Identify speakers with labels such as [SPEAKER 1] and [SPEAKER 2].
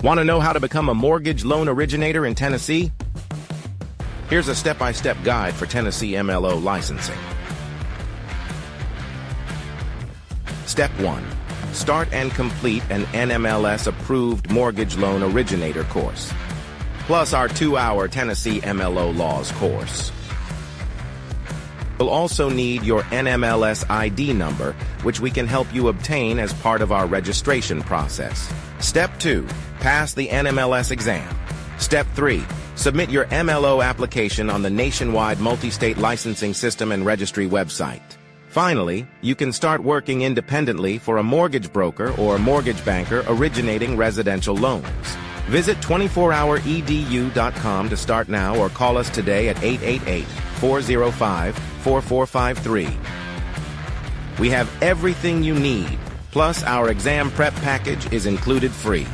[SPEAKER 1] Want to know how to become a mortgage loan originator in Tennessee? Here's a step-by-step guide for Tennessee MLO licensing. Step 1. Start and complete an NMLS-approved mortgage loan originator course, plus our 2-hour Tennessee MLO laws course. You'll also need your NMLS ID number, which we can help you obtain as part of our registration process. Step 2. Pass the NMLS exam. Step 3. Submit your MLO application on the nationwide multi-state licensing system and registry website. Finally, you can start working independently for a mortgage broker or mortgage banker originating residential loans. Visit 24houredu.com to start now or call us today at 888-405-4453. We have everything you need, plus our exam prep package is included free.